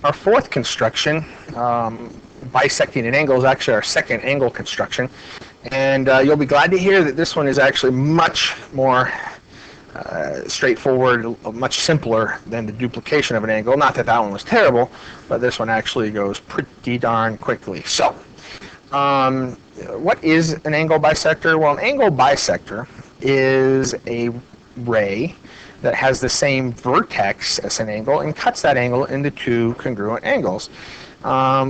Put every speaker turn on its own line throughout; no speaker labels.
Our fourth construction, bisecting an angle, is actually our second angle construction. And you'll be glad to hear that this one is actually much more straightforward, much simpler than the duplication of an angle. Not that that one was terrible, but this one actually goes pretty darn quickly. So, what is an angle bisector? Well, an angle bisector is a ray that has the same vertex as an angle and cuts that angle into two congruent angles.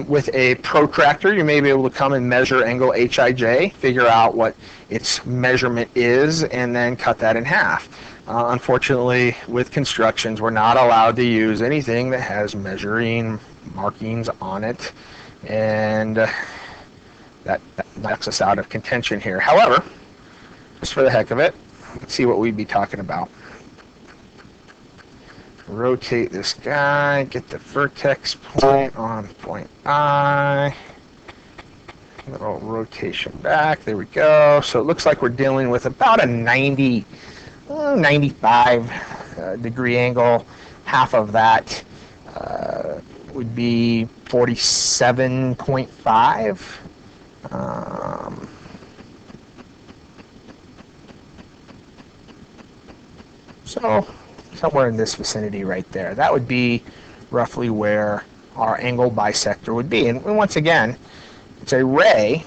With a protractor, you may be able to come and measure angle HIJ, figure out what its measurement is, and then cut that in half. Unfortunately, with constructions, we're not allowed to use anything that has measuring markings on it, and that knocks us out of contention here. However, just for the heck of it, let's see what we'd be talking about. Rotate this guy, get the vertex point on point I. Little rotation back, there we go. So it looks like we're dealing with about a 95 degree angle. Half of that would be 47.5. So somewhere in this vicinity right there. That would be roughly where our angle bisector would be. And once again, it's a ray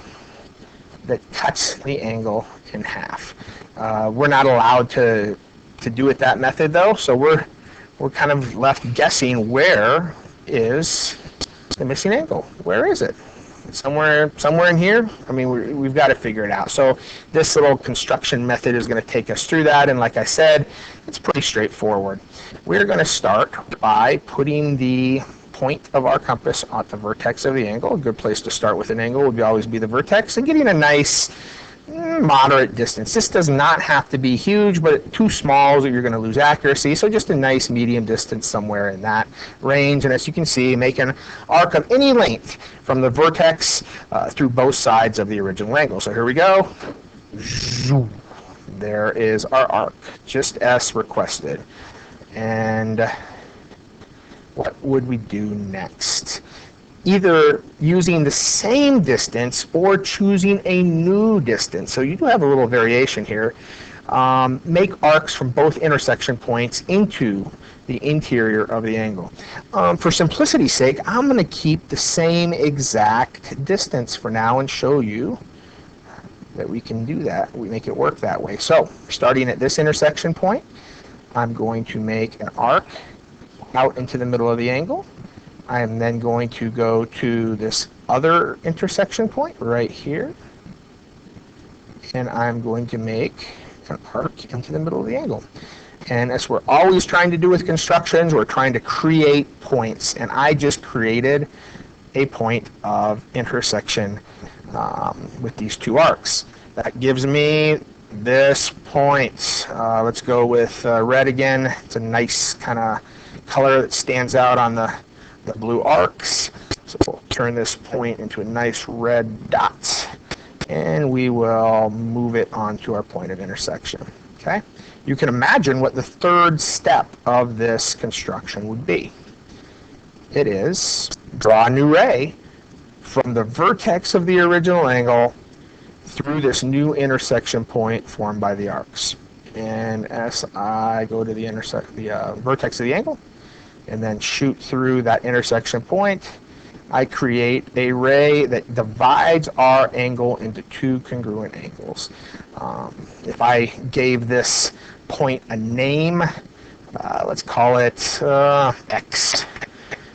that cuts the angle in half. We're not allowed to do it that method though, so we're kind of left guessing where is the missing angle. Where is it? Somewhere in here? I mean, we've got to figure it out. So this little construction method is going to take us through that, and like I said, it's pretty straightforward. We're going to start by putting the point of our compass at the vertex of the angle. A good place to start with an angle would always be the vertex, and getting a nice moderate distance. This does not have to be huge, but too small so you're going to lose accuracy, so just a nice medium distance somewhere in that range. And as you can see, make an arc of any length from the vertex through both sides of the original angle. So here we go. There is our arc, just as requested. And what would we do next? Either using the same distance or choosing a new distance. So you do have a little variation here. Make arcs from both intersection points into the interior of the angle. For simplicity's sake, I'm going to keep the same exact distance for now and show you that we can do that. We make it work that way. So starting at this intersection point, I'm going to make an arc out into the middle of the angle. I am then going to go to this other intersection point right here, and I'm going to make an arc into the middle of the angle. And as we're always trying to do with constructions, we're trying to create points, and I just created a point of intersection with these two arcs. That gives me this point. Let's go with red again. It's a nice kind of color that stands out on the blue arcs. So we'll turn this point into a nice red dot, and we will move it onto our point of intersection. Okay? You can imagine what the third step of this construction would be. It is draw a new ray from the vertex of the original angle through this new intersection point formed by the arcs. And as I go to the vertex of the angle, and then shoot through that intersection point, I create a ray that divides our angle into two congruent angles. If I gave this point a name, let's call it X.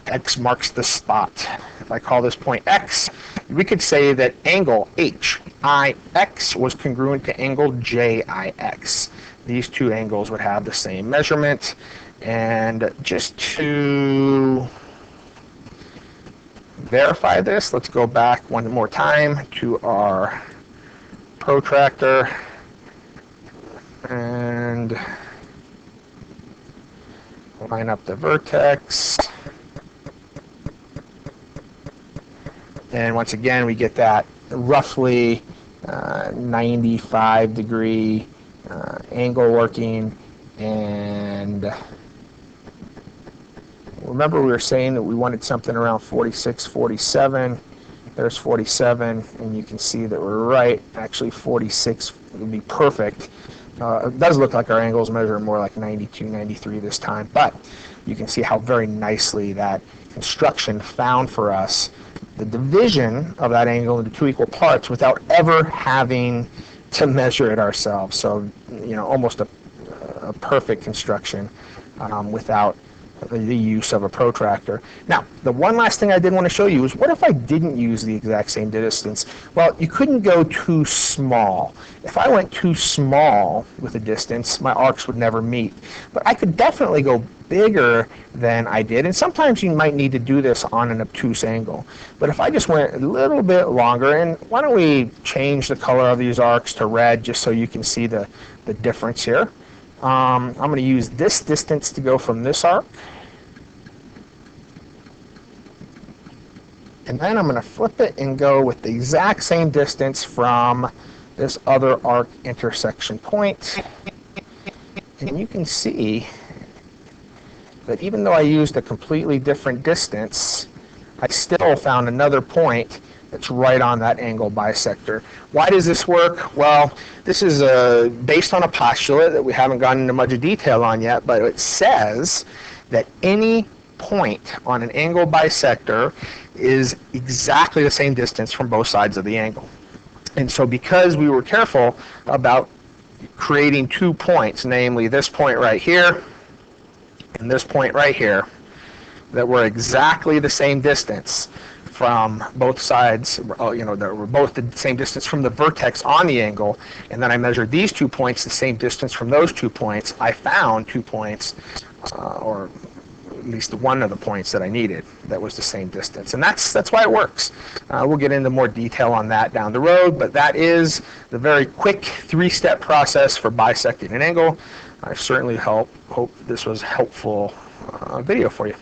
X marks the spot. If I call this point X, we could say that angle HIX was congruent to angle JIX. These two angles would have the same measurement. And just to verify this, let's go back one more time to our protractor and line up the vertex. And once again, we get that roughly 95 degree angle working, and we'll remember we were saying that we wanted something around 46, 47. There's 47, and you can see that we're right. Actually, 46 would be perfect. It does look like our angles measure more like 92, 93 this time, but you can see how very nicely that construction found for us the division of that angle into two equal parts without ever having to measure it ourselves. So, almost a perfect construction without the use of a protractor. Now, the one last thing I did want to show you is what if I didn't use the exact same distance? Well, you couldn't go too small. If I went too small with a distance, my arcs would never meet. But I could definitely go bigger than I did, and sometimes you might need to do this on an obtuse angle. But if I just went a little bit longer, and why don't we change the color of these arcs to red just so you can see the difference here. I'm going to use this distance to go from this arc. And then I'm going to flip it and go with the exact same distance from this other arc intersection point. And you can see that even though I used a completely different distance, I still found another point that's right on that angle bisector. Why does this work? Well, this is based on a postulate that we haven't gotten into much detail on yet, but it says that any point on an angle bisector is exactly the same distance from both sides of the angle. And so because we were careful about creating 2 points, namely this point right here and this point right here, that were exactly the same distance from both sides, that were both the same distance from the vertex on the angle, and then I measured these 2 points the same distance from those 2 points, I found 2 points, or at least one of the points that I needed that was the same distance. And that's why it works. We'll get into more detail on that down the road, but that is the very quick 3-step process for bisecting an angle. I certainly hope this was a helpful video for you.